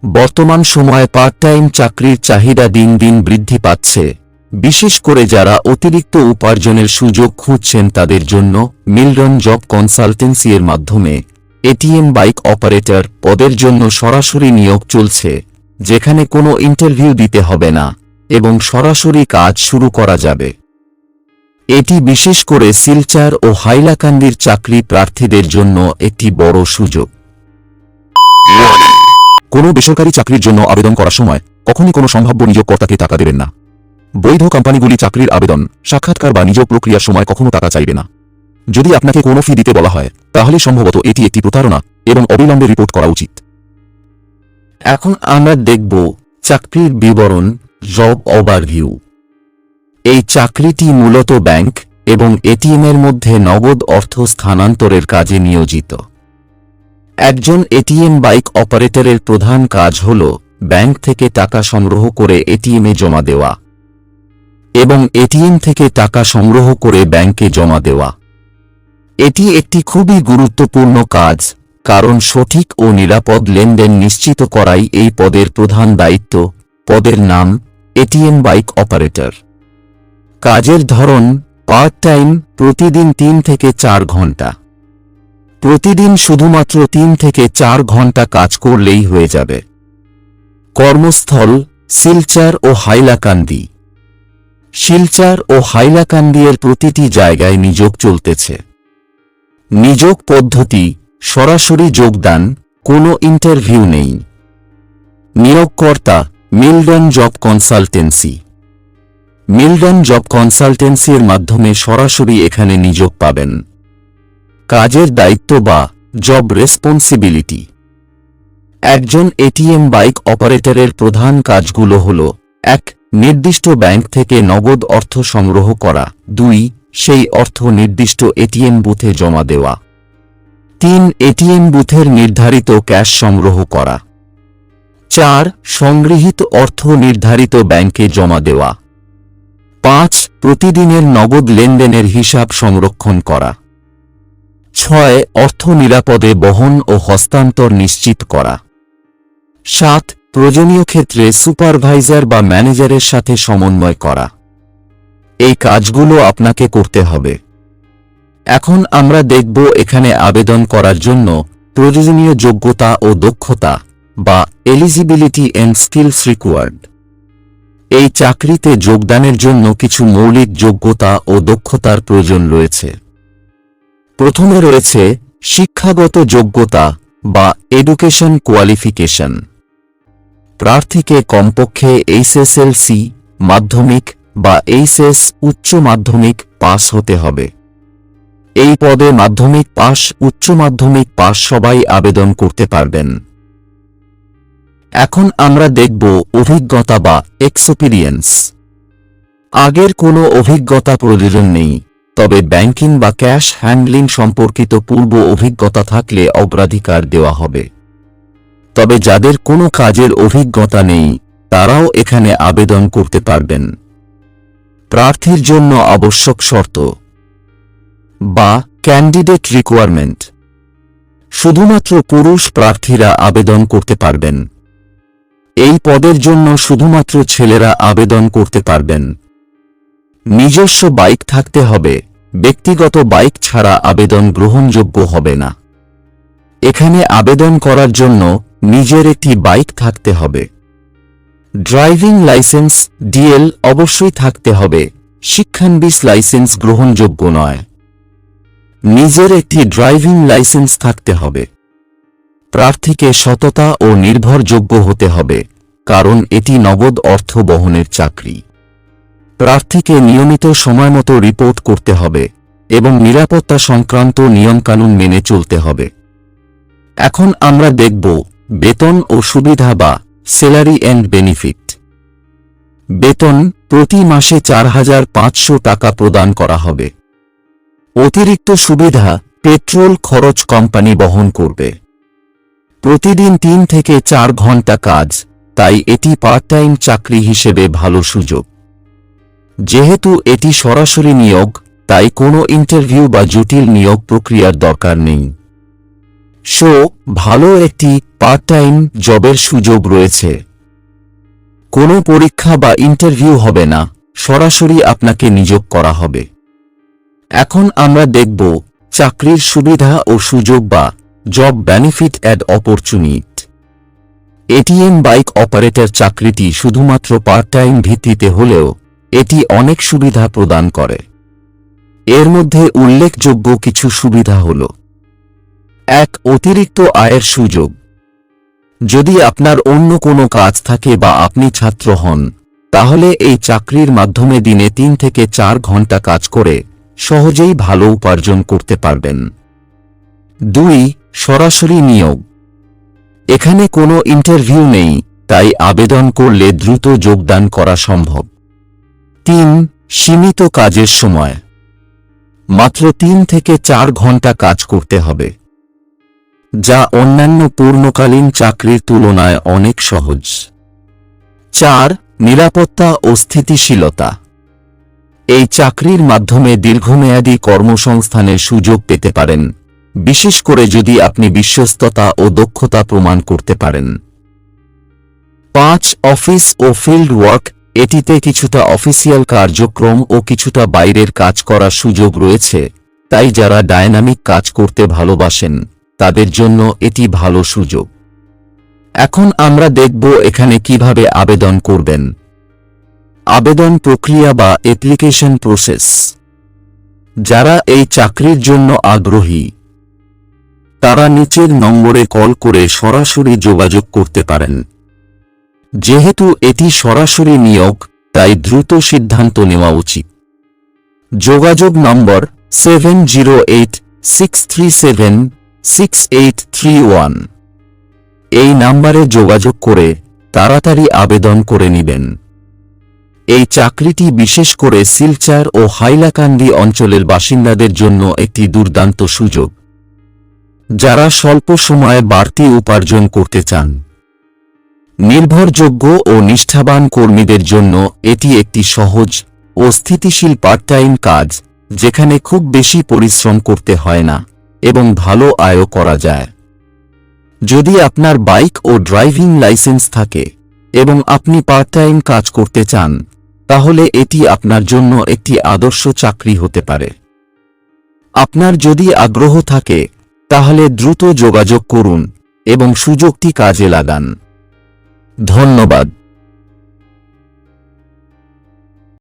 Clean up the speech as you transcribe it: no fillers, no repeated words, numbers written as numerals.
বর্তমান সময়ে part time চাকরির চাহিদা দিন দিন বৃদ্ধি পাচ্ছে। বিশেষ করে যারা অতিরিক্ত উপার্জনের সুযোগ খুঁজছেন তাদের জন্য মিলরন জব কনসালটেন্সি এর মাধ্যমে এটিএম বাইক অপারেটর পদের জন্য সরাসরি নিয়োগ চলছে, যেখানে কোনো ইন্টারভিউ দিতে হবে না এবং সরাসরি কাজ শুরু করা যাবে। এটি বিশেষ করে শিলচর ও হাইলাকান্দির চাকরি প্রার্থীদের জন্য একটি বড় সুযোগ। কোনো বেসরকারি চাকরির জন্য আবেদন করার সময় কখনই কোনো সম্ভাব্য নিয়োগকর্তাকে টাকা দেবেন না। বৈধ কোম্পানিগুলি চাকরির আবেদন, সাক্ষাৎকার বা নিয়োগ প্রক্রিয়ার সময় কখনো টাকা চাইবে না। যদি আপনাকে কোনো ফি দিতে বলা হয় তাহলে সম্ভবত এটি একটি প্রতারণা এবং অবিলম্বে রিপোর্ট করা উচিত। এখন আমরা দেখব চাকরির বিবরণ, জব ওভারভিউ। এই চাকরিটি মূলত ব্যাংক এবং এটিএম এর মধ্যে নগদ অর্থ স্থানান্তরের কাজে নিয়োজিত। একজন এটিএম বাইক অপারেটরের প্রধান কাজ হল ব্যাংক থেকে টাকা সংগ্রহ করে এটিএমে জমা দেওয়া এবং এটিএম থেকে টাকা সংগ্রহ করে ব্যাংকে জমা দেওয়া। এটি একটি খুবই গুরুত্বপূর্ণ কাজ, কারণ সঠিক ও নিরাপদ লেনদেন নিশ্চিত করাই এই পদের প্রধান দায়িত্ব। পদের নাম এটিএম বাইক অপারেটর। কাজের ধরন পার্ট টাইম, প্রতিদিন 3 থেকে 4 ঘন্টা। প্রতিদিন শুধুমাত্র 3 থেকে 4 ঘন্টা কাজ করলেই হয়ে যাবে। কর্মস্থল শিলচর ও হাইলাকান্দি। শিলচর ও হাইলাকান্দি এর প্রতিটি জায়গায় নিয়োগ চলতেছে। নিয়োগ পদ্ধতি সরাসরি যোগদান, কোনো ইন্টারভিউ নেই। নিয়োগকর্তা মিলরন জব কনসালটেন্সি। মিলরন জব কনসালটেন্সির মাধ্যমে সরাসরি এখানে নিয়োগ পাবেন। কাজের দায়িত্ব বা জব রেসপন্সিবিলিটি। একজন এটিএম বাইক অপারেটরের প্রধান কাজগুলো হল: 1. নির্দিষ্ট ব্যাংক থেকে নগদ অর্থ সংগ্রহ করা। 2. সেই অর্থ নির্দিষ্ট এটিএম বুথে জমা দেওয়া। 3. এটিএম বুথের নির্ধারিত ক্যাশ সংগ্রহ করা। 4. সংগৃহীত অর্থ নির্ধারিত ব্যাংকে জমা দেওয়া। 5. প্রতিদিনের নগদ লেনদেনের হিসাব সংরক্ষণ করা। 6. অর্থ নিরাপদে বহন ও হস্তান্তর নিশ্চিত করা। 7. প্রয়োজনীয় ক্ষেত্রে সুপারভাইজার বা ম্যানেজারের সাথে সমন্বয় করা। এই কাজগুলো আপনাকে করতে হবে। এখন আমরা দেখব এখানে আবেদন করার জন্য প্রয়োজনীয় যোগ্যতা ও দক্ষতা বা এলিজিবিলিটি এন্ড স্কিলস রিকোয়ার্ড। এই চাকরিতে যোগদানের জন্য কিছু মৌলিক যোগ্যতা ও দক্ষতার প্রয়োজন রয়েছে। প্রথমে রয়েছে শিক্ষাগত যোগ্যতা বা এডুকেশন কোয়ালিফিকেশন। প্রার্থীকে কমপক্ষে এইচএসএলসি মাধ্যমিক বা এইচএস উচ্চ মাধ্যমিক পাস হতে হবে। এই পদে মাধ্যমিক পাস, উচ্চ মাধ্যমিক পাস সবাই আবেদন করতে পারবেন। এখন আমরা দেখব অভিজ্ঞতা বা এক্সপেরিয়েন্স। আগের কোনো অভিজ্ঞতা প্রয়োজন নেই, তবে ব্যাংকিং বা ক্যাশ হ্যান্ডলিং সম্পর্কিত পূর্ব অভিজ্ঞতা থাকলে অগ্রাধিকার দেওয়া হবে। তবে যাদের কোনো কাজের অভিজ্ঞতা নেই তারাও এখানে আবেদন করতে পারবেন। প্রার্থীর জন্য আবশ্যক শর্ত বা ক্যান্ডিডেট রিকোয়ারমেন্ট: শুধুমাত্র পুরুষ প্রার্থীরা আবেদন করতে পারবেন। এই পদের জন্য শুধুমাত্র ছেলেরা আবেদন করতে পারবেন। নিজস্ব বাইক থাকতে হবে, ব্যক্তিগত বাইক ছাড়া আবেদন গ্রহণযোগ্য হবে না। এখানে আবেদন করার জন্য নিজের একটি বাইক থাকতে হবে। ড্রাইভিং লাইসেন্স ডিএল অবশ্যই থাকতে হবে, শিক্ষানবিশ লাইসেন্স গ্রহণযোগ্য নয়। নিজের একটি ড্রাইভিং লাইসেন্স থাকতে হবে। প্রার্থীকে সততা ও নির্ভরযোগ্য হতে হবে, কারণ এটি নগদ অর্থ বহনের চাকরি। প্রার্থীকে নিয়মিত সময়মতো রিপোর্ট করতে হবে এবং নিরাপত্তা সংক্রান্ত নিয়মকানুন মেনে চলতে হবে। এখন আমরা দেখব বেতন ও সুবিধা বা স্যালারি এন্ড বেনিফিট। বেতন প্রতি মাসে 4,500 টাকা প্রদান করা হবে। অতিরিক্ত সুবিধা: পেট্রোল খরচ কোম্পানি বহন করবে। প্রতিদিন 3 থেকে 4 ঘন্টা কাজ, তাই এটি পার্ট টাইম চাকরি হিসেবে ভালো সুযোগ। যেহেতু এটি সরাসরি নিয়োগ, তাই কোনো ইন্টারভিউ বা জটিল নিয়োগ প্রক্রিয়ার দরকার নেই। ভালো একটি পার্ট টাইম জবের সুযোগ রয়েছে। কোনো পরীক্ষা বা ইন্টারভিউ হবে না, সরাসরি আপনাকে নিয়োগ করা হবে। এখন আমরা দেখব চাকরির সুবিধা ও সুযোগ বা job benefit and opportunity. ATM bike operator চাকরিটি শুধুমাত্র পার্ট টাইম ভিত্তিতে হলেও এটি অনেক সুবিধা প্রদান করে। এর মধ্যে উল্লেখযোগ্য কিছু সুবিধা হল: 1. অতিরিক্ত আয়ের সুযোগ। যদি আপনার অন্য কোনো কাজ থাকে বা আপনি ছাত্র হন, তাহলে এই চাকরির মাধ্যমে দিনে 3 থেকে 4 ঘন্টা কাজ করে সহজেই ভালো উপার্জন করতে পারবেন। 2. সরাসরি নিয়োগ। এখানে কোনো ইন্টারভিউ নেই, তাই আবেদন করলে দ্রুত যোগদান করা সম্ভব। 3. সীমিত কাজের সময়। মাত্র 3 থেকে 4 ঘন্টা কাজ করতে হবে, যা অন্যান্য পূর্ণকালীন চাকরির তুলনায় অনেক সহজ। 4. নিরাপত্তা ও স্থিতিশীলতা। এই চাকরির মাধ্যমে দীর্ঘমেয়াদী কর্মসংস্থানের সুযোগ পেতে পারেন, বিশেষ করে যদি আপনি বিশ্বস্ততা ও দক্ষতা প্রমাণ করতে পারেন। 5. অফিস ও ফিল্ড ওয়ার্ক। এটিতে কিছুটা অফিসিয়াল কার্যক্রম ও কিছুটা বাইরের কাজ করার সুযোগ রয়েছে, তাই যারা ডায়নামিক কাজ করতে ভালোবাসেন তাদের জন্য এটি ভালো সুযোগ। এখন আমরা দেখব এখানে কিভাবে আবেদন করবেন। আবেদন প্রক্রিয়া বা অ্যাপ্লিকেশন প্রসেস। যারা এই চাকরির জন্য আগ্রহী তারা নিচের নম্বরে কল করে সরাসরি যোগাযোগ করতে পারেন। যেহেতু এটি সরাসরি নিয়োগ, তাই দ্রুত সিদ্ধান্ত নেওয়া উচিত। যোগাযোগ নম্বর 7086376831। এই নম্বরে যোগাযোগ করে তাড়াতাড়ি আবেদন করে নেবেন। এই চাকরিটি বিশেষ করে শিলচর ও হাইলাকান্দি অঞ্চলের বাসিন্দাদের জন্য একটি দুর্দান্ত সুযোগ, যারা স্বল্প সময়ে বাড়তি উপার্জন করতে চান। নির্ভরযোগ্য ও নিষ্ঠাবান কর্মীদের জন্য এটি একটি সহজ ও স্থিতিশীল পার্ট টাইম কাজ, যেখানে খুব বেশি পরিশ্রম করতে হয় না এবং ভালো আয়ও করা যায়। যদি আপনার বাইক ও ড্রাইভিং লাইসেন্স থাকে এবং আপনি পার্ট টাইম কাজ করতে চান, তাহলে এটি আপনার জন্য একটি আদর্শ চাকরি হতে পারে। আপনার যদি আগ্রহ থাকে তাহলে দ্রুত যোগাযোগ করুন এবং সুযোগটি কাজে লাগান। ধন্যবাদ।